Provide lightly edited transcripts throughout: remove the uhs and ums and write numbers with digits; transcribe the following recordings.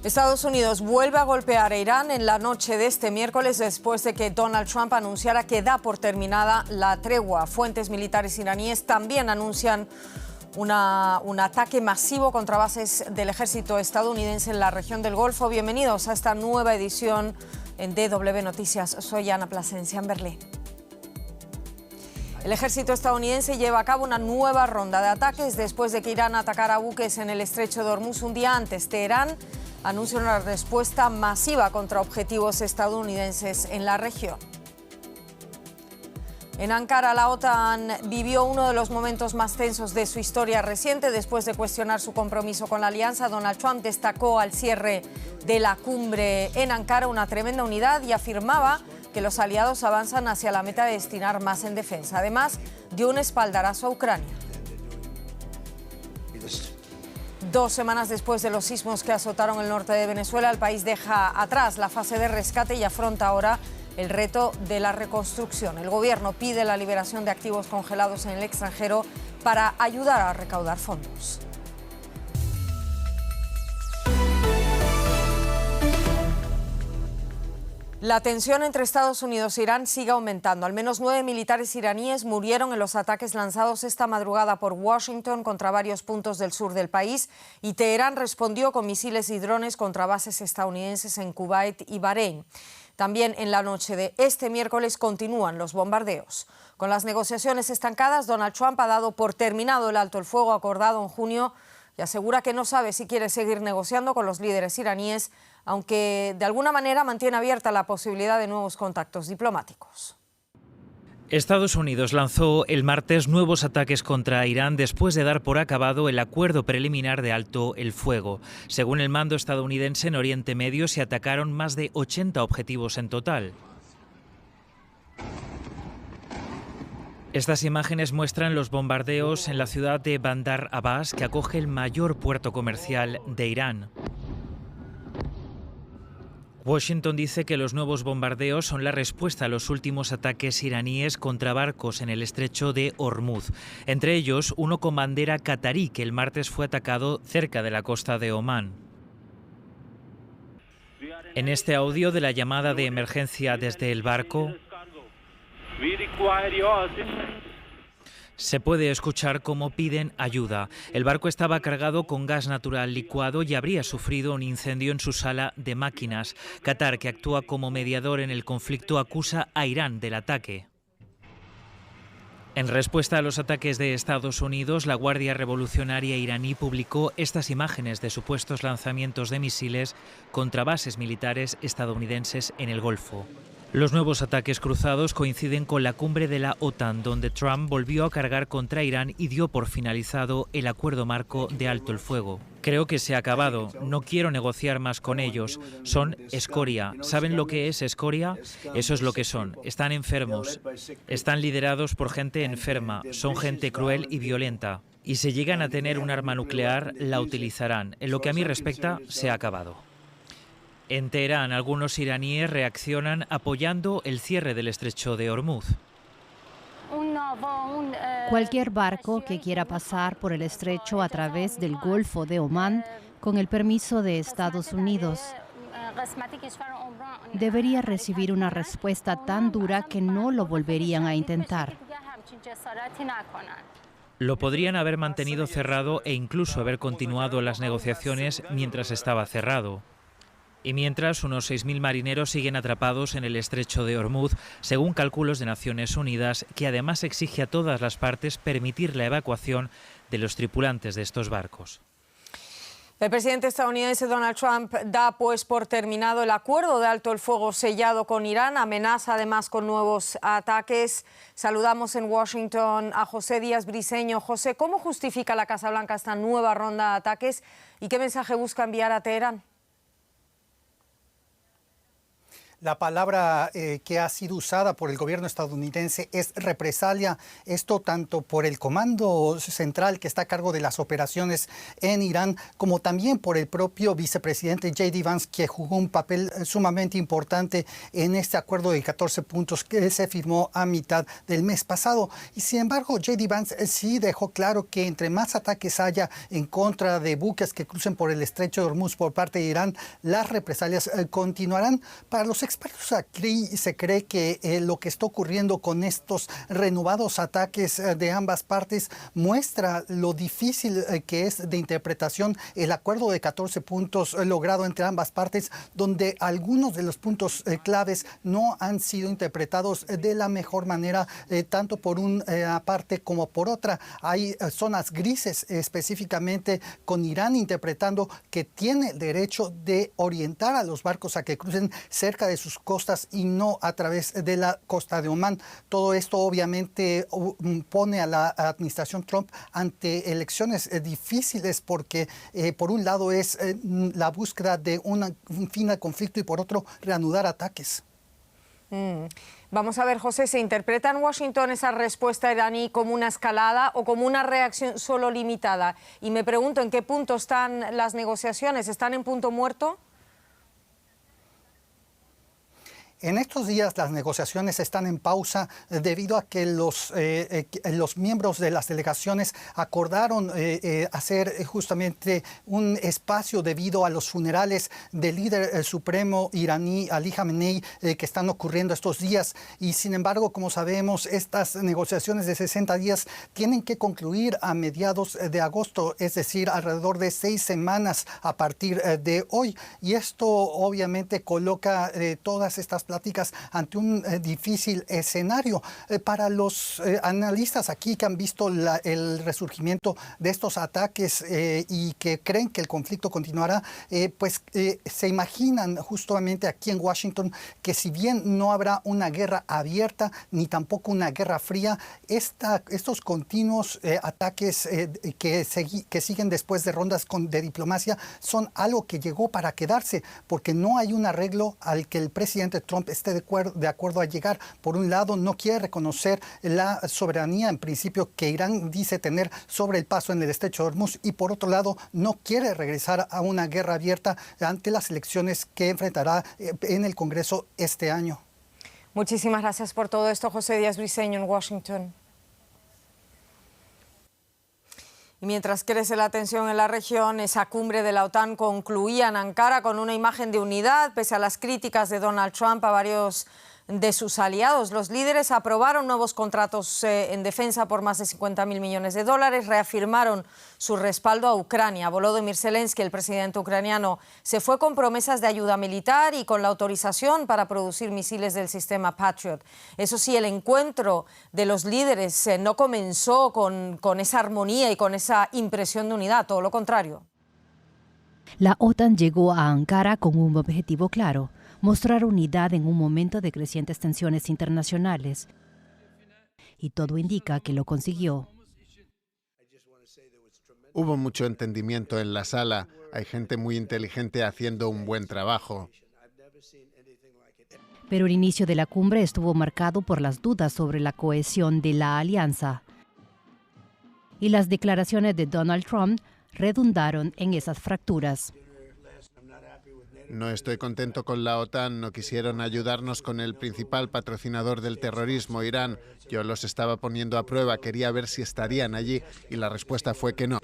Estados Unidos vuelve a golpear a Irán en la noche de este miércoles después de que Donald Trump anunciara que da por terminada la tregua. Fuentes militares iraníes también anuncian un ataque masivo contra bases del ejército estadounidense en la región del Golfo. Bienvenidos a esta nueva edición en DW Noticias. Soy Ana Plasencia en Berlín. El ejército estadounidense lleva a cabo una nueva ronda de ataques después de que Irán atacara buques en el estrecho de Hormuz un día antes. Teherán anuncia una respuesta masiva contra objetivos estadounidenses en la región. En Ankara, la OTAN vivió uno de los momentos más tensos de su historia reciente. Después de cuestionar su compromiso con la alianza, Donald Trump destacó al cierre de la cumbre en Ankara una tremenda unidad y afirmaba que los aliados avanzan hacia la meta de destinar más en defensa. Además, dio un espaldarazo a Ucrania. 2 semanas después de los sismos que azotaron el norte de Venezuela, el país deja atrás la fase de rescate y afronta ahora el reto de la reconstrucción. El gobierno pide la liberación de activos congelados en el extranjero para ayudar a recaudar fondos. La tensión entre Estados Unidos e Irán sigue aumentando. Al menos 9 militares iraníes murieron en los ataques lanzados esta madrugada por Washington contra varios puntos del sur del país, y Teherán respondió con misiles y drones contra bases estadounidenses en Kuwait y Bahrein. También en la noche de este miércoles continúan los bombardeos. Con las negociaciones estancadas, Donald Trump ha dado por terminado el alto el fuego acordado en junio y asegura que no sabe si quiere seguir negociando con los líderes iraníes, aunque de alguna manera mantiene abierta la posibilidad de nuevos contactos diplomáticos. Estados Unidos lanzó el martes nuevos ataques contra Irán después de dar por acabado el acuerdo preliminar de alto el fuego. Según el mando estadounidense, en Oriente Medio se atacaron más de 80 objetivos en total. Estas imágenes muestran los bombardeos en la ciudad de Bandar Abbas, que acoge el mayor puerto comercial de Irán. Washington dice que los nuevos bombardeos son la respuesta a los últimos ataques iraníes contra barcos en el estrecho de Hormuz, entre ellos uno con bandera catarí que el martes fue atacado cerca de la costa de Omán. En este audio de la llamada de emergencia desde el barco, se puede escuchar cómo piden ayuda. El barco estaba cargado con gas natural licuado y habría sufrido un incendio en su sala de máquinas. Qatar, que actúa como mediador en el conflicto, acusa a Irán del ataque. En respuesta a los ataques de Estados Unidos, la Guardia Revolucionaria iraní publicó estas imágenes de supuestos lanzamientos de misiles contra bases militares estadounidenses en el Golfo. Los nuevos ataques cruzados coinciden con la cumbre de la OTAN, donde Trump volvió a cargar contra Irán y dio por finalizado el acuerdo marco de alto el fuego. Creo que se ha acabado. No quiero negociar más con ellos. Son escoria. ¿Saben lo que es escoria? Eso es lo que son. Están enfermos. Están liderados por gente enferma. Son gente cruel y violenta. Y si llegan a tener un arma nuclear, la utilizarán. En lo que a mí respecta, se ha acabado. En Teherán, algunos iraníes reaccionan apoyando el cierre del estrecho de Hormuz. Cualquier barco que quiera pasar por el estrecho a través del Golfo de Omán, con el permiso de Estados Unidos, debería recibir una respuesta tan dura que no lo volverían a intentar. Lo podrían haber mantenido cerrado e incluso haber continuado las negociaciones mientras estaba cerrado. Y mientras, unos 6.000 marineros siguen atrapados en el estrecho de Hormuz, según cálculos de Naciones Unidas, que además exige a todas las partes permitir la evacuación de los tripulantes de estos barcos. El presidente estadounidense Donald Trump da pues por terminado el acuerdo de alto el fuego sellado con Irán, amenaza además con nuevos ataques. Saludamos en Washington a José Díaz Briceño. José, ¿cómo justifica la Casa Blanca esta nueva ronda de ataques y qué mensaje busca enviar a Teherán? La palabra que ha sido usada por el gobierno estadounidense es represalia. Esto tanto por el Comando Central que está a cargo de las operaciones en Irán, como también por el propio vicepresidente J.D. Vance, que jugó un papel sumamente importante en este acuerdo de 14 puntos que se firmó a mitad del mes pasado. Y sin embargo, J.D. Vance sí dejó claro que entre más ataques haya en contra de buques que crucen por el estrecho de Hormuz por parte de Irán, las represalias continuarán. Para los expertos aquí se cree que lo que está ocurriendo con estos renovados ataques de ambas partes muestra lo difícil que es de interpretación el acuerdo de 14 puntos logrado entre ambas partes, donde algunos de los puntos claves no han sido interpretados de la mejor manera, tanto por una parte como por otra. Hay zonas grises, específicamente con Irán interpretando que tiene el derecho de orientar a los barcos a que crucen cerca de sus costas y no a través de la costa de Omán. Todo esto obviamente pone a la administración Trump ante elecciones difíciles porque por un lado es la búsqueda de un fin al conflicto y por otro reanudar ataques. Vamos a ver, José, ¿se interpreta en Washington esa respuesta iraní como una escalada o como una reacción solo limitada? Y me pregunto, ¿en qué punto están las negociaciones? ¿Están en punto muerto? En estos días las negociaciones están en pausa debido a que los miembros de las delegaciones acordaron hacer justamente un espacio debido a los funerales del líder supremo iraní Ali Khamenei que están ocurriendo estos días. Y sin embargo, como sabemos, estas negociaciones de 60 días tienen que concluir a mediados de agosto, es decir, alrededor de 6 semanas a partir de hoy. Y esto obviamente coloca todas estas pláticas ante un difícil escenario. Para los analistas aquí que han visto el resurgimiento de estos ataques y que creen que el conflicto continuará, se imaginan justamente aquí en Washington que si bien no habrá una guerra abierta ni tampoco una guerra fría, estos continuos ataques que siguen después de rondas de diplomacia son algo que llegó para quedarse, porque no hay un arreglo al que el presidente Trump esté de acuerdo a llegar. Por un lado, no quiere reconocer la soberanía en principio que Irán dice tener sobre el paso en el estrecho de Hormuz, y por otro lado, no quiere regresar a una guerra abierta ante las elecciones que enfrentará en el Congreso este año. Muchísimas gracias por todo esto, José Díaz Briceño, en Washington. Y mientras crece la tensión en la región, esa cumbre de la OTAN concluía en Ankara con una imagen de unidad, pese a las críticas de Donald Trump a varios de sus aliados. Los líderes aprobaron nuevos contratos en defensa por más de 50.000 millones de dólares, reafirmaron su respaldo a Ucrania. Volodymyr Zelensky, el presidente ucraniano, se fue con promesas de ayuda militar y con la autorización para producir misiles del sistema Patriot. Eso sí, el encuentro de los líderes no comenzó con esa armonía y con esa impresión de unidad, todo lo contrario. La OTAN llegó a Ankara con un objetivo claro: mostrar unidad en un momento de crecientes tensiones internacionales. Y todo indica que lo consiguió. Hubo mucho entendimiento en la sala. Hay gente muy inteligente haciendo un buen trabajo. Pero el inicio de la cumbre estuvo marcado por las dudas sobre la cohesión de la alianza. Y las declaraciones de Donald Trump redundaron en esas fracturas. No estoy contento con la OTAN, no quisieron ayudarnos con el principal patrocinador del terrorismo, Irán. Yo los estaba poniendo a prueba, quería ver si estarían allí y la respuesta fue que no.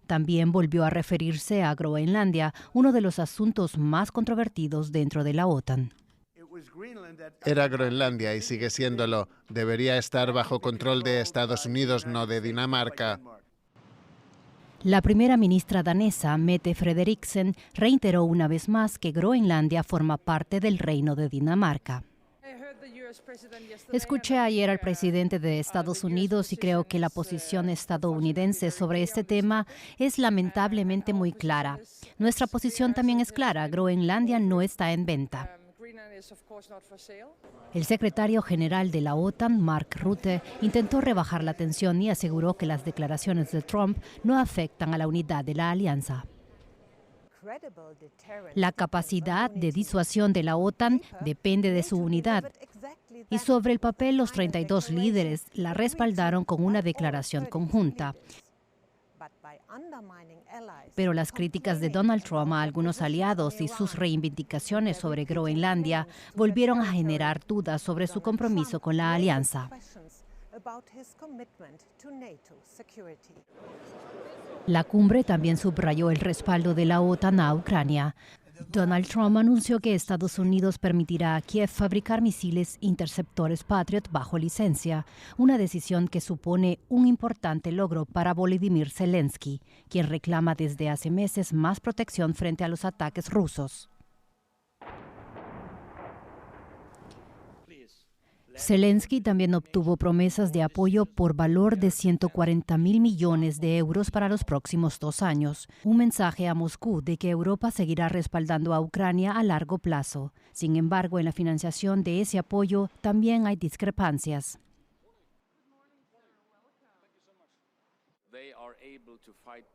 También volvió a referirse a Groenlandia, uno de los asuntos más controvertidos dentro de la OTAN. Era Groenlandia y sigue siéndolo. Debería estar bajo control de Estados Unidos, no de Dinamarca. La primera ministra danesa, Mette Frederiksen, reiteró una vez más que Groenlandia forma parte del Reino de Dinamarca. Escuché ayer al presidente de Estados Unidos y creo que la posición estadounidense sobre este tema es lamentablemente muy clara. Nuestra posición también es clara: Groenlandia no está en venta. El secretario general de la OTAN, Mark Rutte, intentó rebajar la tensión y aseguró que las declaraciones de Trump no afectan a la unidad de la alianza. La capacidad de disuasión de la OTAN depende de su unidad. Y sobre el papel, los 32 líderes la respaldaron con una declaración conjunta. Pero las críticas de Donald Trump a algunos aliados y sus reivindicaciones sobre Groenlandia volvieron a generar dudas sobre su compromiso con la alianza. La cumbre también subrayó el respaldo de la OTAN a Ucrania. Donald Trump anunció que Estados Unidos permitirá a Kiev fabricar misiles interceptores Patriot bajo licencia, una decisión que supone un importante logro para Volodymyr Zelensky, quien reclama desde hace meses más protección frente a los ataques rusos. Zelensky también obtuvo promesas de apoyo por valor de 140.000 millones de euros para los próximos 2 años. Un mensaje a Moscú de que Europa seguirá respaldando a Ucrania a largo plazo. Sin embargo, en la financiación de ese apoyo también hay discrepancias.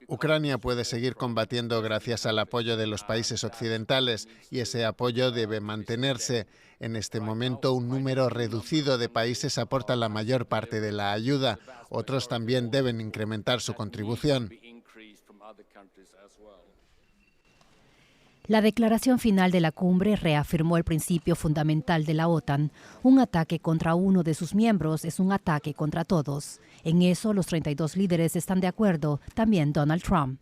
Ucrania puede seguir combatiendo gracias al apoyo de los países occidentales y ese apoyo debe mantenerse. En este momento, un número reducido de países aporta la mayor parte de la ayuda. Otros también deben incrementar su contribución. La declaración final de la cumbre reafirmó el principio fundamental de la OTAN. Un ataque contra uno de sus miembros es un ataque contra todos. En eso los 32 líderes están de acuerdo, también Donald Trump.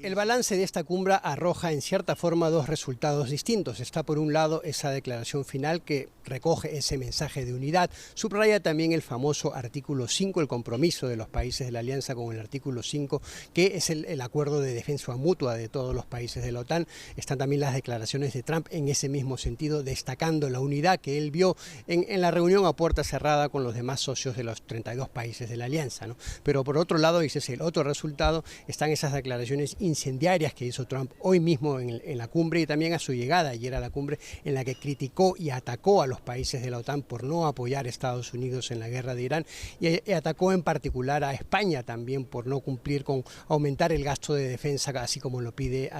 El balance de esta cumbre arroja en cierta forma 2 resultados distintos. Está por un lado esa declaración final que recoge ese mensaje de unidad, subraya también el famoso artículo 5, el compromiso de los países de la alianza con el artículo 5, que es el acuerdo de defensa mutua de todos los países de la OTAN. Están también las declaraciones de Trump en ese mismo sentido, destacando la unidad que él vio en la reunión a puerta cerrada con los demás socios de los 32 países de la alianza, ¿no? Pero por otro lado, y ese es el otro resultado, están esas declaraciones incendiarias que hizo Trump hoy mismo en la cumbre y también a su llegada ayer a la cumbre, en la que criticó y atacó a los países de la OTAN por no apoyar a Estados Unidos en la guerra de Irán y atacó en particular a España también por no cumplir con aumentar el gasto de defensa así como lo pide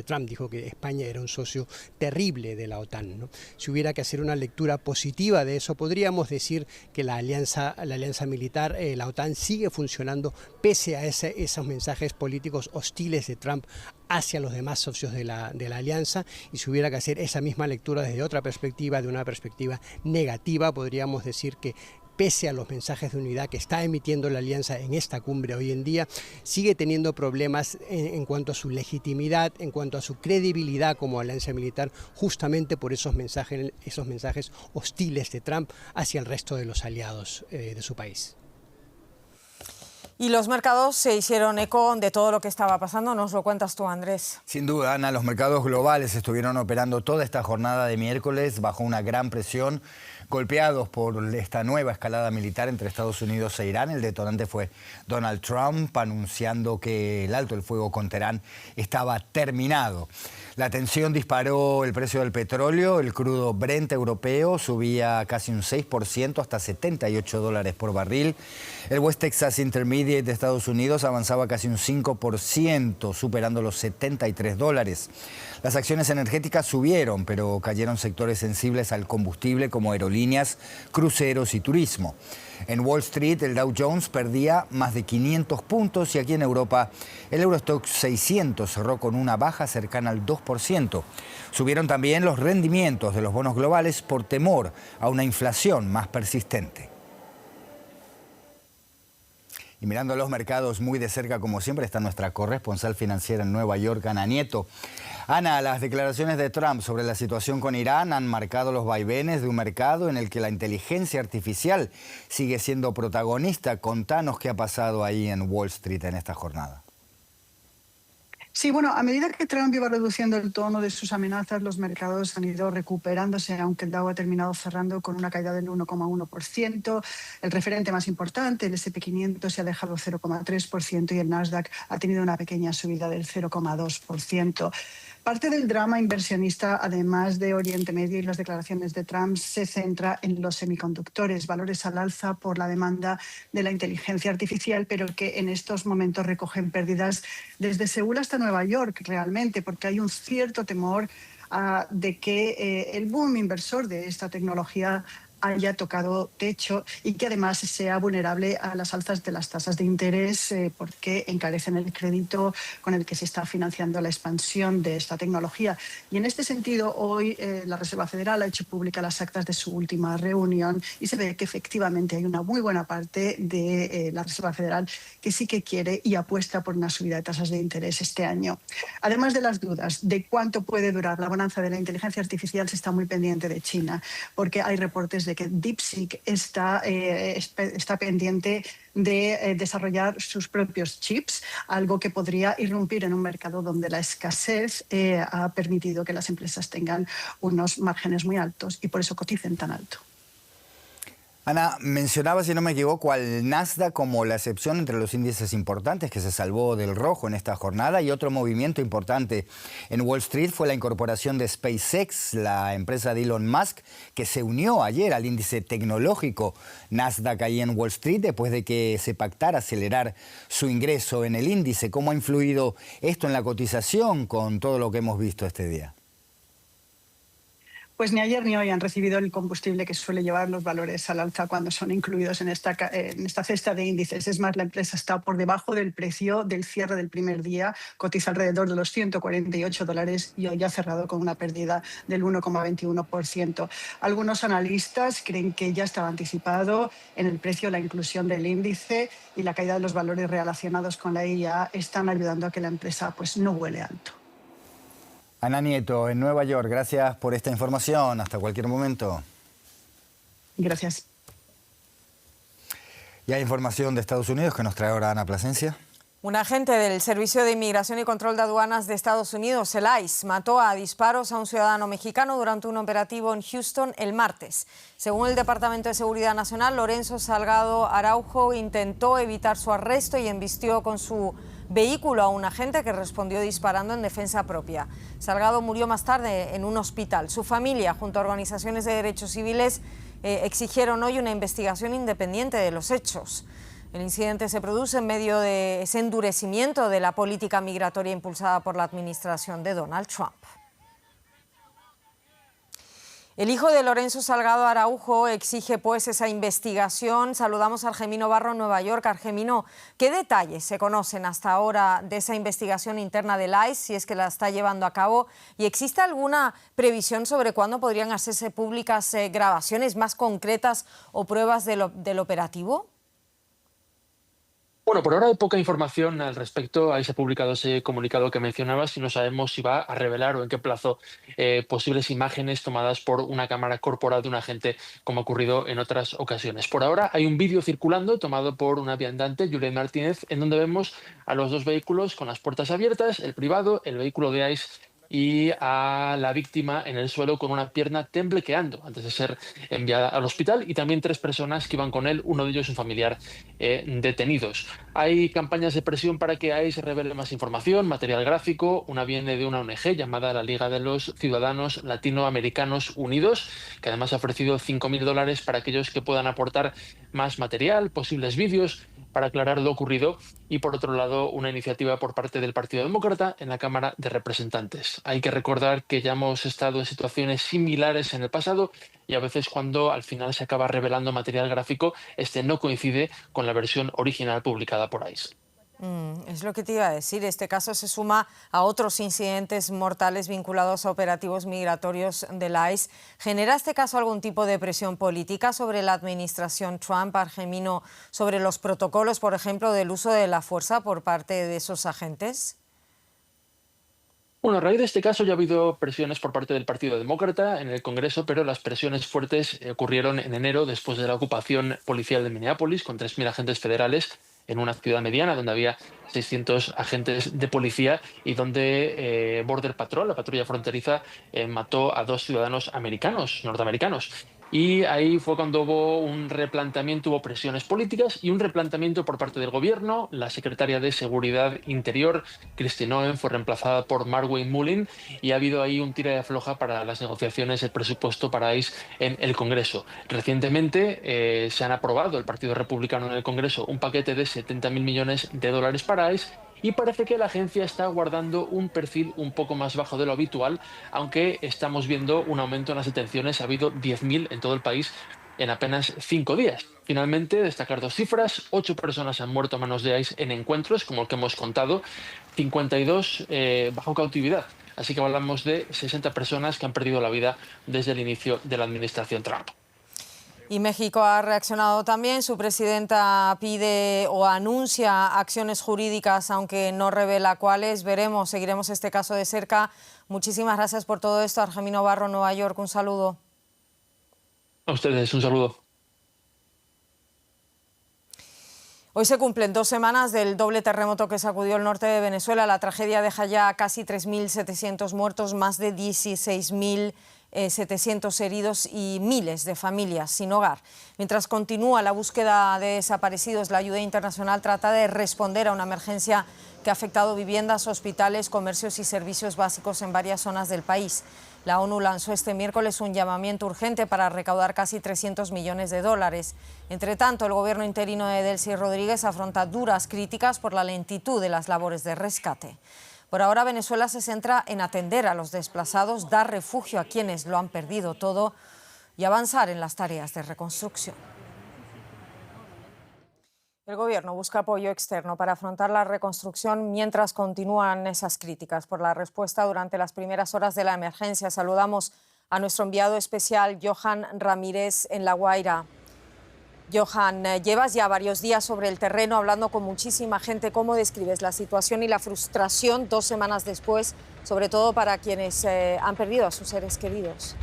Trump. Dijo que España era un socio terrible de la OTAN, ¿no? Si hubiera que hacer una lectura positiva de eso, podríamos decir que la alianza militar, la OTAN sigue funcionando pese a esos mensajes políticos hostiles de Trump hacia los demás socios de la alianza, y si hubiera que hacer esa misma lectura desde otra perspectiva, de una perspectiva negativa, podríamos decir que pese a los mensajes de unidad que está emitiendo la alianza en esta cumbre hoy en día, sigue teniendo problemas en cuanto a su legitimidad, en cuanto a su credibilidad como alianza militar, justamente por esos mensajes hostiles de Trump hacia el resto de los aliados de su país. Y los mercados se hicieron eco de todo lo que estaba pasando. ¿Nos lo cuentas tú, Andrés? Sin duda, Ana, los mercados globales estuvieron operando toda esta jornada de miércoles bajo una gran presión, golpeados por esta nueva escalada militar entre Estados Unidos e Irán. El detonante fue Donald Trump anunciando que el alto el fuego con Teherán estaba terminado. La tensión disparó el precio del petróleo. El crudo Brent europeo subía casi un 6% hasta $78 por barril. El West Texas Intermediate de Estados Unidos avanzaba casi un 5%, superando los $73. Las acciones energéticas subieron, pero cayeron sectores sensibles al combustible como aerolíneas, cruceros y turismo. En Wall Street, el Dow Jones perdía más de 500 puntos y aquí en Europa el Eurostoxx 600 cerró con una baja cercana al 2%. Subieron también los rendimientos de los bonos globales por temor a una inflación más persistente. Y mirando los mercados muy de cerca, como siempre, está nuestra corresponsal financiera en Nueva York, Ana Nieto. Ana, las declaraciones de Trump sobre la situación con Irán han marcado los vaivenes de un mercado en el que la inteligencia artificial sigue siendo protagonista. Contanos qué ha pasado ahí en Wall Street en esta jornada. Sí, bueno, a medida que Trump iba reduciendo el tono de sus amenazas, los mercados han ido recuperándose, aunque el Dow ha terminado cerrando con una caída del 1,1%. El referente más importante, el S&P 500, se ha dejado 0,3% y el Nasdaq ha tenido una pequeña subida del 0,2%. Parte del drama inversionista, además de Oriente Medio y las declaraciones de Trump, se centra en los semiconductores, valores al alza por la demanda de la inteligencia artificial, pero que en estos momentos recogen pérdidas desde Seúl hasta Nueva Nueva York realmente, porque hay un cierto temor de que el boom inversor de esta tecnología haya tocado techo y que además sea vulnerable a las alzas de las tasas de interés porque encarecen el crédito con el que se está financiando la expansión de esta tecnología. Y en este sentido, hoy la Reserva Federal ha hecho pública las actas de su última reunión y se ve que efectivamente hay una muy buena parte de la Reserva Federal que sí que quiere y apuesta por una subida de tasas de interés este año. Además de las dudas de cuánto puede durar la bonanza de la inteligencia artificial, se está muy pendiente de China, porque hay reportes de que DeepSeek está pendiente de desarrollar sus propios chips, algo que podría irrumpir en un mercado donde la escasez ha permitido que las empresas tengan unos márgenes muy altos y por eso coticen tan alto. Ana, mencionaba, si no me equivoco, al Nasdaq como la excepción entre los índices importantes que se salvó del rojo en esta jornada, y otro movimiento importante en Wall Street fue la incorporación de SpaceX, la empresa de Elon Musk, que se unió ayer al índice tecnológico Nasdaq ahí en Wall Street después de que se pactara acelerar su ingreso en el índice. ¿Cómo ha influido esto en la cotización con todo lo que hemos visto este día? Pues ni ayer ni hoy han recibido el combustible que suele llevar los valores al alza cuando son incluidos en esta cesta de índices. Es más, la empresa está por debajo del precio del cierre del primer día, cotiza alrededor de los $148 y hoy ha cerrado con una pérdida del 1,21%. Algunos analistas creen que ya estaba anticipado en el precio la inclusión del índice y la caída de los valores relacionados con la IA están ayudando a que la empresa no vuele alto. Ana Nieto, en Nueva York, gracias por esta información. Hasta cualquier momento. Gracias. Y hay información de Estados Unidos que nos trae ahora Ana Plasencia. Un agente del Servicio de Inmigración y Control de Aduanas de Estados Unidos, el ICE, mató a disparos a un ciudadano mexicano durante un operativo en Houston el martes. Según el Departamento de Seguridad Nacional, Lorenzo Salgado Araujo intentó evitar su arresto y embistió con su vehículo a un agente que respondió disparando en defensa propia. Salgado murió más tarde en un hospital. Su familia, junto a organizaciones de derechos civiles, exigieron hoy una investigación independiente de los hechos. El incidente se produce en medio de ese endurecimiento de la política migratoria impulsada por la administración de Donald Trump. El hijo de Lorenzo Salgado Araujo exige pues esa investigación. Saludamos a Argemino Barro en Nueva York. Argemino, ¿qué detalles se conocen hasta ahora de esa investigación interna del ICE, si es que la está llevando a cabo? ¿Y existe alguna previsión sobre cuándo podrían hacerse públicas grabaciones más concretas o pruebas del operativo? Bueno, por ahora hay poca información al respecto. Ahí se ha publicado ese comunicado que mencionabas y no sabemos si va a revelar o en qué plazo posibles imágenes tomadas por una cámara corporal de un agente, como ha ocurrido en otras ocasiones. Por ahora hay un vídeo circulando tomado por una viandante, Juliet Martínez, en donde vemos a los dos vehículos con las puertas abiertas, el privado, el vehículo de ICE, y a la víctima en el suelo con una pierna temblequeando antes de ser enviada al hospital, y también 3 personas que iban con él, uno de ellos un familiar, detenidos. Hay campañas de presión para que ICE revele más información, material gráfico. Una viene de una ONG llamada la Liga de los Ciudadanos Latinoamericanos Unidos, que además ha ofrecido $5.000 para aquellos que puedan aportar más material, posibles vídeos, para aclarar lo ocurrido. Y por otro lado, una iniciativa por parte del Partido Demócrata en la Cámara de Representantes. Hay que recordar que ya hemos estado en situaciones similares en el pasado y a veces cuando al final se acaba revelando material gráfico, este no coincide con la versión original publicada por ICE. Es lo que te iba a decir. Este caso se suma a otros incidentes mortales vinculados a operativos migratorios del ICE. ¿Genera este caso algún tipo de presión política sobre la administración Trump, Argemino, sobre los protocolos, por ejemplo, del uso de la fuerza por parte de esos agentes? Bueno, a raíz de este caso ya ha habido presiones por parte del Partido Demócrata en el Congreso, pero las presiones fuertes ocurrieron en enero después de la ocupación policial de Minneapolis con 3.000 agentes federales en una ciudad mediana donde había 600 agentes de policía y donde Border Patrol, la patrulla fronteriza, mató a 2 ciudadanos norteamericanos. Y ahí fue cuando hubo un replanteamiento, hubo presiones políticas y un replanteamiento por parte del gobierno. La secretaria de Seguridad Interior, Kristi Noem, fue reemplazada por Marwayne Mullin y ha habido ahí un tira y afloja para las negociaciones del presupuesto para ICE en el Congreso. Recientemente se han aprobado, el Partido Republicano en el Congreso, un paquete de $70.000 millones para ICE, y parece que la agencia está guardando un perfil un poco más bajo de lo habitual, aunque estamos viendo un aumento en las detenciones. Ha habido 10.000 en todo el país en apenas 5 días. Finalmente, destacar 2 cifras: 8 personas han muerto a manos de ICE en encuentros, como el que hemos contado, 52 bajo cautividad. Así que hablamos de 60 personas que han perdido la vida desde el inicio de la administración Trump. Y México ha reaccionado también. Su presidenta pide o anuncia acciones jurídicas, aunque no revela cuáles. Veremos, seguiremos este caso de cerca. Muchísimas gracias por todo esto. Argemino Barro, Nueva York, un saludo. A ustedes, un saludo. Hoy se cumplen 2 semanas del doble terremoto que sacudió el norte de Venezuela. La tragedia deja ya casi 3.700 muertos, más de 16.700 heridos y miles de familias sin hogar. Mientras continúa la búsqueda de desaparecidos, la ayuda internacional trata de responder a una emergencia que ha afectado viviendas, hospitales, comercios y servicios básicos en varias zonas del país. La ONU lanzó este miércoles un llamamiento urgente para recaudar casi $300 millones. Entre tanto, el gobierno interino de Delcy Rodríguez afronta duras críticas por la lentitud de las labores de rescate. Por ahora, Venezuela se centra en atender a los desplazados, dar refugio a quienes lo han perdido todo y avanzar en las tareas de reconstrucción. El gobierno busca apoyo externo para afrontar la reconstrucción mientras continúan esas críticas por la respuesta durante las primeras horas de la emergencia. Saludamos a nuestro enviado especial, Johan Ramírez, en La Guaira. Johan, llevas ya varios días sobre el terreno hablando con muchísima gente. ¿Cómo describes la situación y la frustración 2 semanas después, sobre todo para quienes han perdido a sus seres queridos?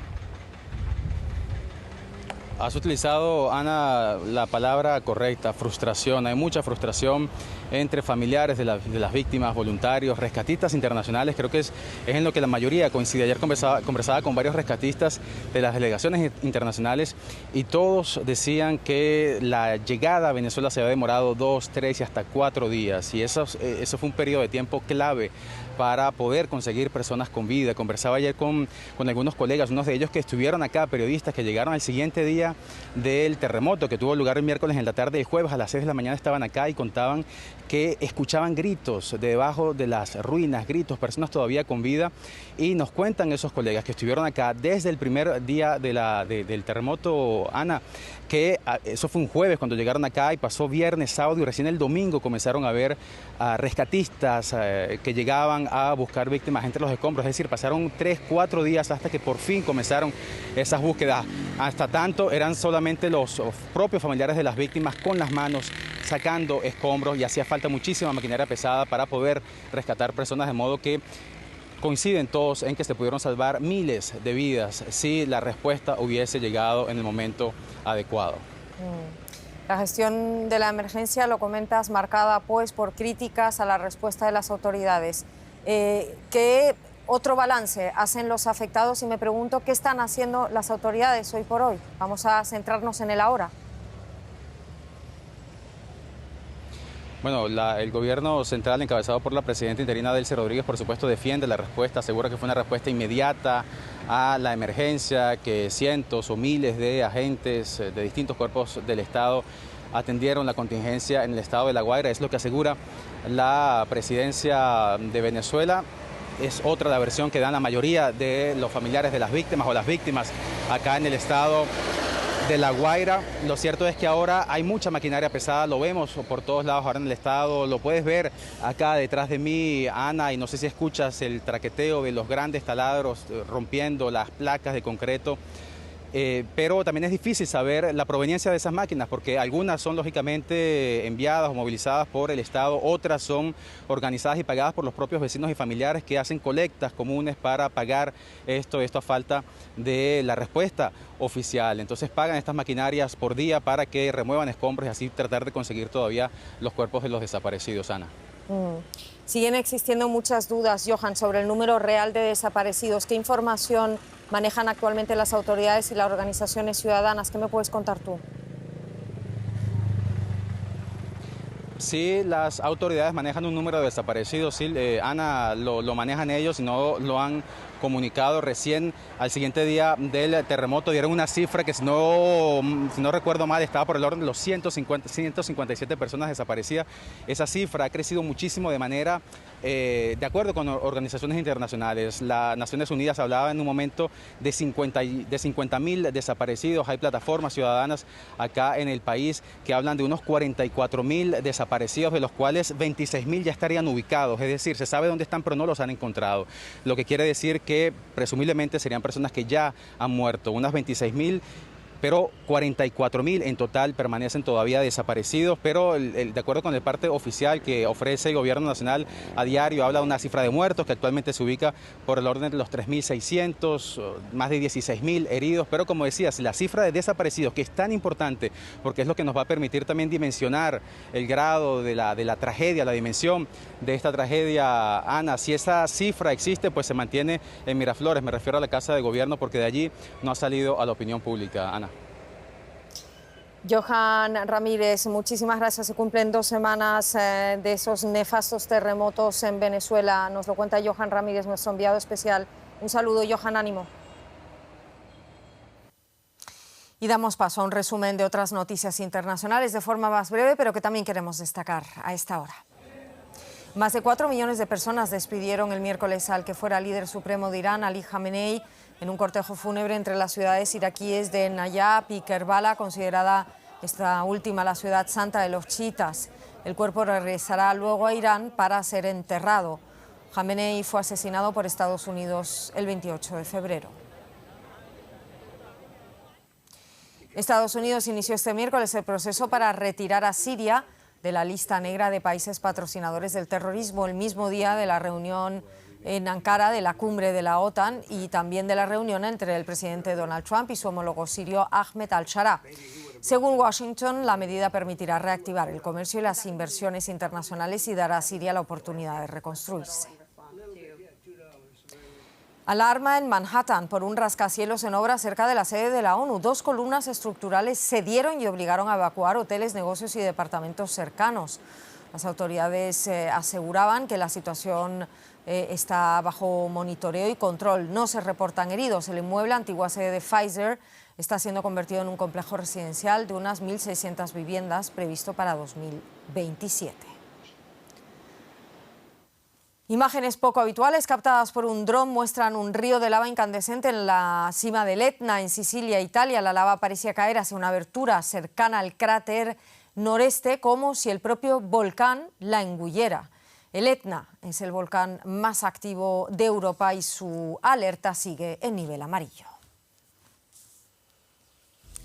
Has utilizado, Ana, la palabra correcta, frustración. Hay mucha frustración entre familiares de las víctimas, voluntarios, rescatistas internacionales. Creo que es en lo que la mayoría coincide. Ayer conversaba con varios rescatistas de las delegaciones internacionales y todos decían que la llegada a Venezuela se había demorado 2, 3 y hasta 4 días. Y eso fue un periodo de tiempo clave para poder conseguir personas con vida. Conversaba ayer con algunos colegas, unos de ellos que estuvieron acá, periodistas que llegaron al siguiente día del terremoto que tuvo lugar el miércoles en la tarde y jueves a las 6 de la mañana estaban acá y contaban que escuchaban gritos debajo de las ruinas, gritos, personas todavía con vida, y nos cuentan esos colegas que estuvieron acá desde el primer día del terremoto, Ana, que eso fue un jueves cuando llegaron acá y pasó viernes, sábado y recién el domingo comenzaron a ver a rescatistas que llegaban a buscar víctimas entre los escombros. Es decir, pasaron 3, 4 días hasta que por fin comenzaron esas búsquedas. Hasta tanto eran solamente los propios familiares de las víctimas con las manos sacando escombros y hacía falta muchísima maquinaria pesada para poder rescatar personas, de modo que coinciden todos en que se pudieron salvar miles de vidas si la respuesta hubiese llegado en el momento adecuado. La gestión de la emergencia, lo comentas, marcada pues por críticas a la respuesta de las autoridades. ¿Qué otro balance hacen los afectados? Y me pregunto, ¿qué están haciendo las autoridades hoy por hoy? Vamos a centrarnos en el ahora. Bueno, el gobierno central encabezado por la presidenta interina Delcy Rodríguez, por supuesto, defiende la respuesta, asegura que fue una respuesta inmediata a la emergencia, que cientos o miles de agentes de distintos cuerpos del Estado atendieron la contingencia en el estado de La Guaira. Es lo que asegura la presidencia de Venezuela. Es otra la versión que dan la mayoría de los familiares de las víctimas o las víctimas acá en el estado de La Guaira. Lo cierto es que ahora hay mucha maquinaria pesada, lo vemos por todos lados ahora en el estado, lo puedes ver acá detrás de mí, Ana, y no sé si escuchas el traqueteo de los grandes taladros rompiendo las placas de concreto. Pero también es difícil saber la proveniencia de esas máquinas porque algunas son lógicamente enviadas o movilizadas por el Estado, otras son organizadas y pagadas por los propios vecinos y familiares que hacen colectas comunes para pagar esto a falta de la respuesta oficial. Entonces pagan estas maquinarias por día para que remuevan escombros y así tratar de conseguir todavía los cuerpos de los desaparecidos, Ana. Siguen existiendo muchas dudas, Johan, sobre el número real de desaparecidos. ¿Qué información manejan actualmente las autoridades y las organizaciones ciudadanas? ¿Qué me puedes contar tú? Sí, las autoridades manejan un número de desaparecidos, sí, Ana, lo manejan ellos y no lo han comunicado. Recién al siguiente día del terremoto dieron una cifra que si no recuerdo mal estaba por el orden de los 157 personas desaparecidas. Esa cifra ha crecido muchísimo de manera, de acuerdo con organizaciones internacionales. Las Naciones Unidas hablaba en un momento de 50.000 desaparecidos. Hay plataformas ciudadanas acá en el país que hablan de unos 44.000 desaparecidos, de los cuales 26.000 ya estarían ubicados. Es decir, se sabe dónde están, pero no los han encontrado. Lo que quiere decir que presumiblemente serían personas que ya han muerto, unas 26.000, pero 44.000 en total permanecen todavía desaparecidos, pero de acuerdo con el parte oficial que ofrece el gobierno nacional a diario, habla de una cifra de muertos que actualmente se ubica por el orden de los 3.600, más de 16.000 heridos, pero como decías, la cifra de desaparecidos, que es tan importante, porque es lo que nos va a permitir también dimensionar el grado de la tragedia, la dimensión de esta tragedia, Ana. Si esa cifra existe, pues se mantiene en Miraflores, me refiero a la Casa de Gobierno, porque de allí no ha salido a la opinión pública, Ana. Johan Ramírez, muchísimas gracias. Se cumplen 2 semanas de esos nefastos terremotos en Venezuela. Nos lo cuenta Johan Ramírez, nuestro enviado especial. Un saludo, Johan, ánimo. Y damos paso a un resumen de otras noticias internacionales de forma más breve, pero que también queremos destacar a esta hora. Más de 4 millones de personas despidieron el miércoles al que fuera líder supremo de Irán, Ali Khamenei, en un cortejo fúnebre entre las ciudades iraquíes de Nayab y Kerbala, considerada esta última la ciudad santa de los chiitas. El cuerpo regresará luego a Irán para ser enterrado. Khamenei fue asesinado por Estados Unidos el 28 de febrero. Estados Unidos inició este miércoles el proceso para retirar a Siria de la lista negra de países patrocinadores del terrorismo, el mismo día de la reunión en Ankara de la cumbre de la OTAN y también de la reunión entre el presidente Donald Trump y su homólogo sirio Ahmed al-Shara. Según Washington, la medida permitirá reactivar el comercio y las inversiones internacionales y dará a Siria la oportunidad de reconstruirse. Alarma en Manhattan por un rascacielos en obra cerca de la sede de la ONU. 2 columnas estructurales cedieron y obligaron a evacuar hoteles, negocios y departamentos cercanos. Las autoridades aseguraban que la situación está bajo monitoreo y control. No se reportan heridos. El inmueble, antigua sede de Pfizer, está siendo convertido en un complejo residencial de unas 1.600 viviendas previsto para 2027. Imágenes poco habituales captadas por un dron muestran un río de lava incandescente en la cima del Etna, en Sicilia, Italia. La lava parecía caer hacia una abertura cercana al cráter noreste, como si el propio volcán la engullera. El Etna es el volcán más activo de Europa y su alerta sigue en nivel amarillo.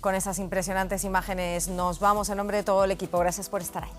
Con esas impresionantes imágenes nos vamos en nombre de todo el equipo. Gracias por estar ahí.